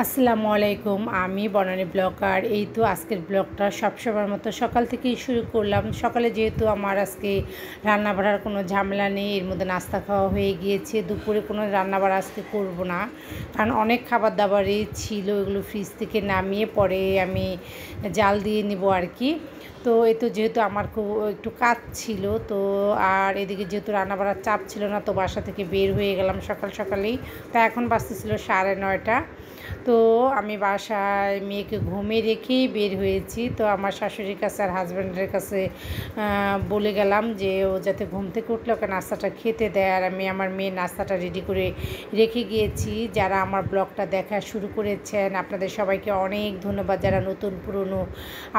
আসসালামু আলাইকুম। আমি বনানী ব্লগার। এই তো আজকের ব্লগটা সবসময়ের মতো সকাল থেকেই শুরু করলাম। সকালে যেহেতু আমার আজকে রান্নাবাড়ার কোনো ঝামেলা নেই, এর মধ্যে নাস্তা খাওয়া হয়ে গিয়েছে। দুপুরে কোনো রান্নাবাড়া আজকে করব না, কারণ অনেক খাবার দাবারই ছিল, এগুলো ফ্রিজ থেকে নামিয়ে পরে আমি জাল দিয়ে নিব আর কি। তো এই তো যেহেতু আমার খুব একটু কাজ ছিল, তো আর এদিকে যেহেতু রান্নাবাড়ার চাপ ছিল না, তো বাসা থেকে বের হয়ে গেলাম সকাল সকালেই। তা এখন বাজতেছিল 9:30। তো আমি বাসায় মেয়েকে ঘুমিয়ে রেখেই বের হয়েছি। তো আমার শাশুড়ির কাছে আর হাজব্যান্ডের কাছে বলে গেলাম যে ও যাতে ঘুম থেকে উঠলে ওকে নাস্তাটা খেতে দেয়, আর আমি আমার মেয়ের নাস্তাটা রেডি করে রেখে গিয়েছি। যারা আমার ব্লগটা দেখা শুরু করেছেন আপনাদের সবাইকে অনেক ধন্যবাদ, যারা নতুন পুরনো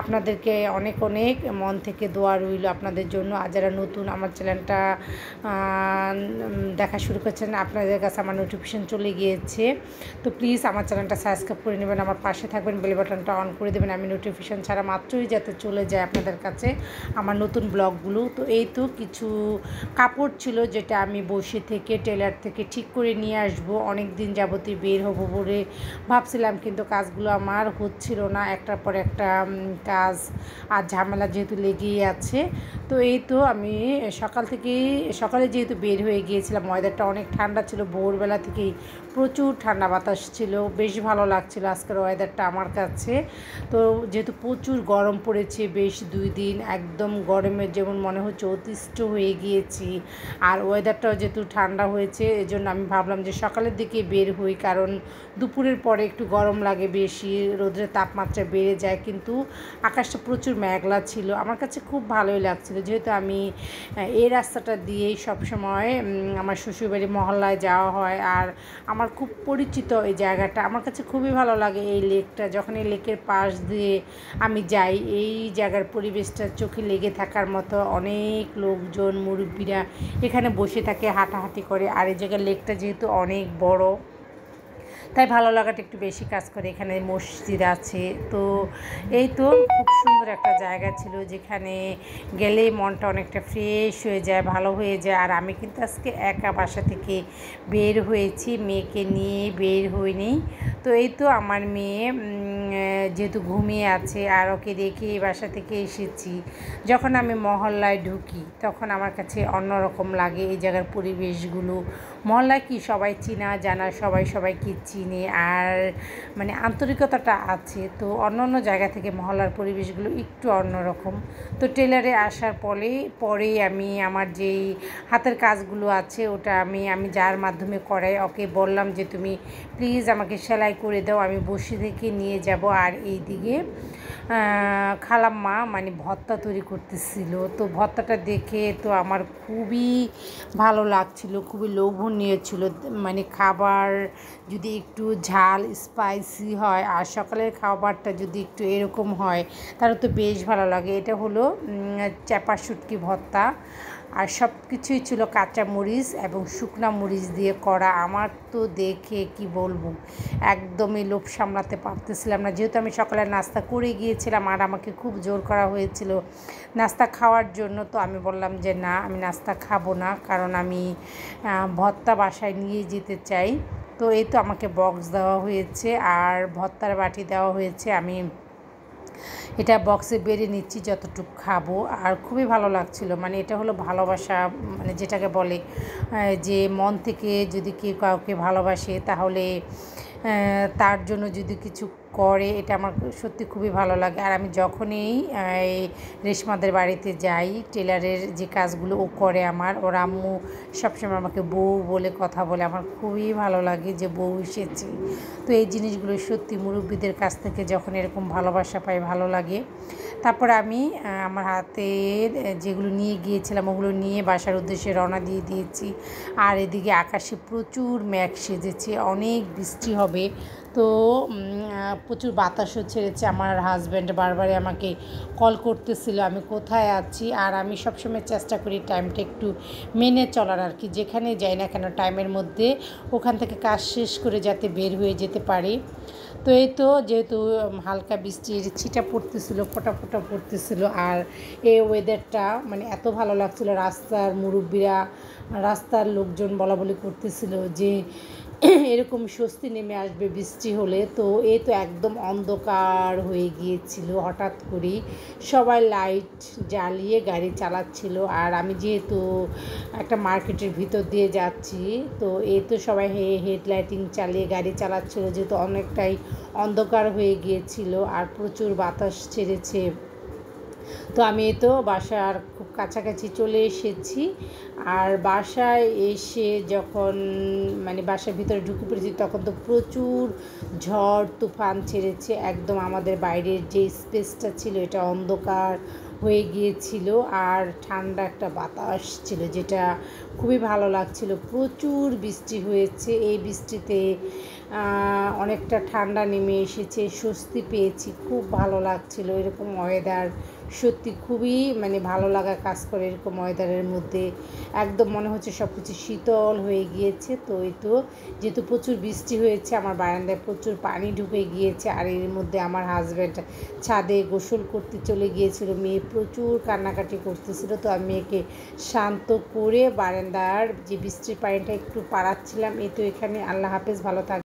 আপনাদেরকে অনেক অনেক মন থেকে দোয়া রইল আপনাদের জন্য। আর যারা নতুন আমার চ্যানেলটা দেখা শুরু করেছেন, আপনাদের কাছে আমার নোটিফিকেশান চলে গিয়েছে। তো প্লিজ আমার চ্যানেলটা সাবস্ক্রাইব করে নেবেন, আমার পাশে থাকবেন, বেল বাটনটা অন করে দেবেন, আমি নোটিফিকেশান ছাড়া মাত্রই যাতে চলে যায় আপনাদের কাছে আমার নতুন ব্লগগুলো। তো এই তো কিছু কাপড় ছিল যেটা আমি বসে থেকে টেলার থেকে ঠিক করে নিয়ে আসবো, অনেক দিন যাবতীয় বের হবো বলে ভাবছিলাম, কিন্তু কাজগুলো আমার হচ্ছিল না, একটার পর একটা কাজ আর ঝামেলা যেহেতু লেগেই আছে। তো এই তো আমি সকালে যেহেতু বের হয়ে গিয়েছিলাম, ওয়েদারটা অনেক ঠান্ডা ছিল, ভোরবেলা থেকেই প্রচুর ঠান্ডা বাতাস ছিল, বেশ ভালো লাগছিল আজকের ওয়েদারটা আমার কাছে। তো যেহেতু প্রচুর গরম পড়েছে বেশ 2 দিন, একদম গরমের যেমন মনে হচ্ছে অতিষ্ঠ হয়ে গিয়েছি, আর ওয়েদারটাও যেহেতু ঠান্ডা হয়েছে এজন্য আমি ভাবলাম যে সকালের দিকে বের হই, কারণ দুপুরের পরে একটু গরম লাগে বেশি, রোদের তাপমাত্রা বেড়ে যায়, কিন্তু আকাশটা প্রচুর মেঘলা ছিল, আমার কাছে খুব ভালোই লাগছিল। যেহেতু আমি এই রাস্তাটা দিয়েই সবসময় আমার শ্বশুরবাড়ি মহল্লায় যাওয়া হয়, আর আমার খুব পরিচিত এই জায়গাটা, আমার কাছে খুবই ভালো লাগে এই লেকটা। যখন এই লেকের পাশ দিয়ে আমি যাই, এই জায়গার পরিবেশটা চোখে লেগে থাকার মতো, অনেক লোকজন মুরব্বীরা এখানে বসে থাকে, হাঁটাহাঁটি করে, আর এই জায়গার লেকটা যেহেতু অনেক বড়, তাই ভালো লাগাটা একটু বেশি কাজ করে। এখানে মসজিদ আছে, তো এই তো খুব সুন্দর একটা জায়গা ছিল যেখানে গেলেই মনটা অনেকটা ফ্রেশ হয়ে যায়, ভালো হয়ে যায়। আর আমি কিন্তু আজকে একা বাসা থেকে বের হয়েছি, মেয়েকে নিয়ে বের হইনি। তো এই তো আমার মেয়ে যেহেতু ঘুমিয়ে আছে, আর ওকে রেখে এই বাসা থেকে এসেছি। যখন আমি মহল্লায় ঢুকি তখন আমার কাছে অন্যরকম লাগে এই জায়গার পরিবেশগুলো। মহল্লায় কি সবাই চেনা জানা, সবাই সবাইকে চিনে, আর মানে আন্তরিকতাটা আছে। তো অন্য জায়গা থেকে মহল্লার পরিবেশগুলো একটু অন্যরকম। তো টেলারে আসার পরেই আমি আমার যেই হাতের কাজগুলো আছে ওটা আমি যার মাধ্যমে করাই, ওকে বললাম যে তুমি প্লিজ আমাকে সেলাই করে দাও, আমি বসে থেকে নিয়ে যাব। আর এই দিকে খালাম্মা মানে ভর্তা তৈরি করতেছিল, তো ভর্তাটা দেখে তো আমার খুবই ভালো লাগছিল, খুবই লোভনীয় ছিল। মানে খাবার যদি একটু ঝাল স্পাইসি হয় আর সকালের খাবারটা যদি একটু এরকম হয় তাহলে তো বেশ ভালো লাগে। এটা হলো চাপা শুটকি ভর্তা, আর সব কিছুই ছিল কাঁচা মরিচ এবং শুকনা মরিচ দিয়ে করা। আমার তো দেখে কি বলবো, একদমই লোভ সামলাতে পারতেছিলাম না, যেহেতু আমি সকালে নাস্তা করে গিয়েছিলাম আর আমাকে খুব জোর করা হয়েছিল নাস্তা খাওয়ার জন্য। তো আমি বললাম যে না, আমি নাস্তা খাবো না, কারণ আমি ভর্তা বাসায় নিয়ে যেতে চাই। তো এই তো আমাকে বক্স দেওয়া হয়েছে আর ভর্তার বাটি দেওয়া হয়েছে, আমি এটা বক্সে বেড়ে নিচ্ছি যতটুকু খাবো। আর খুবই ভালো লাগছিল, মানে এটা হলো ভালোবাসা, মানে যেটাকে বলে যে মন থেকে যদি কেউ কাউকে ভালোবাসে তাহলে তার জন্য যদি কিছু করে, এটা আমার সত্যি খুবই ভালো লাগে। আর আমি যখনই এই রেশমাদের বাড়িতে যাই, টেলারের যে কাজগুলো ও করে, ওর আম্মু সবসময় আমাকে বউ বলে কথা বলে, আমার খুবই ভালো লাগে যে বউ এসেছে। তো এই জিনিসগুলো সত্যি মুরব্বীদের কাছ থেকে যখন এরকম ভালোবাসা পাই ভালো লাগে। তারপর আমি আমার হাতের যেগুলো নিয়ে গিয়েছিলাম ওগুলো নিয়ে বাসার উদ্দেশ্যে রওনা দিয়ে দিয়েছি। আর এদিকে আকাশে প্রচুর মেঘ সেজেছে, অনেক বৃষ্টি হবে। তো প্রচুর বাতাসও ছেড়েছে। আমার হাজব্যান্ড বারবারই আমাকে কল করতেছিল আমি কোথায় আছি, আর আমি সবসময় চেষ্টা করি টাইমটা একটু মেনে চলার আর কি, যেখানে যাই না কেন টাইমের মধ্যে ওখান থেকে কাজ শেষ করে যাতে বের হয়ে যেতে পারি। তো এই তো যেহেতু হালকা বৃষ্টির ছিটা পড়তেছিল, ফোঁটা ফোঁটা পড়তেছিল, আর এই ওয়েদারটা মানে এত ভালো লাগছিল, রাস্তার মুরব্বীরা রাস্তার লোকজন বলা বলি করতেছিল যে এরকম স্বস্তি নেমে আসবে বৃষ্টি হলে। তো এই তো একদম অন্ধকার হয়ে গিয়েছিল হঠাৎ করেই, সবাই লাইট জ্বালিয়ে গাড়ি চালাচ্ছিল। আর আমি যেহেতু একটা মার্কেটের ভিতর দিয়ে যাচ্ছি, তো এই তো সবাই হেডলাইটিং চালিয়ে গাড়ি চালাচ্ছিল, যেহেতু অনেকটাই অন্ধকার হয়ে গিয়েছিল আর প্রচুর বাতাস ছেড়েছে। তো আমি এই তো বাসার খুব কাছাকাছি চলে এসেছি। আর বাসায় এসে যখন মানে বাসার ভিতরে ঢুকে পড়েছি, তখন তো প্রচুর ঝড় তুফান ছেড়েছে। একদম আমাদের বাইরের যে স্পেসটা ছিল এটা অন্ধকার হয়ে গিয়েছিল, আর ঠান্ডা একটা বাতাস ছিল, যেটা খুবই ভালো লাগছিল। প্রচুর বৃষ্টি হয়েছে, এই বৃষ্টিতে অনেকটা ঠান্ডা নেমে এসেছে, স্বস্তি পেয়েছি, খুব ভালো লাগছিল। এরকম ওয়েদার সত্যি খুবই মানে ভালো লাগা কাজ করে এরকম ওয়েদারের মধ্যে। একদম মনে হচ্ছে সব কিছু শীতল হয়ে গিয়েছে। তো এই তো যেহেতু প্রচুর বৃষ্টি হয়েছে, আমার বারান্দায় প্রচুর পানি ঢুকে গিয়েছে, আর এর মধ্যে আমার হাজব্যান্ড ছাদে গোসল করতে চলে গিয়েছিল। মেয়ে প্রচুর কান্নাকাটি করতেছিল, তো আমি মেয়েকে শান্ত করে বারান্দার যে বৃষ্টির পানিটা একটু পাড়াচ্ছিলাম। এই তো এখানে। আল্লাহ হাফেজ, ভালো থাক।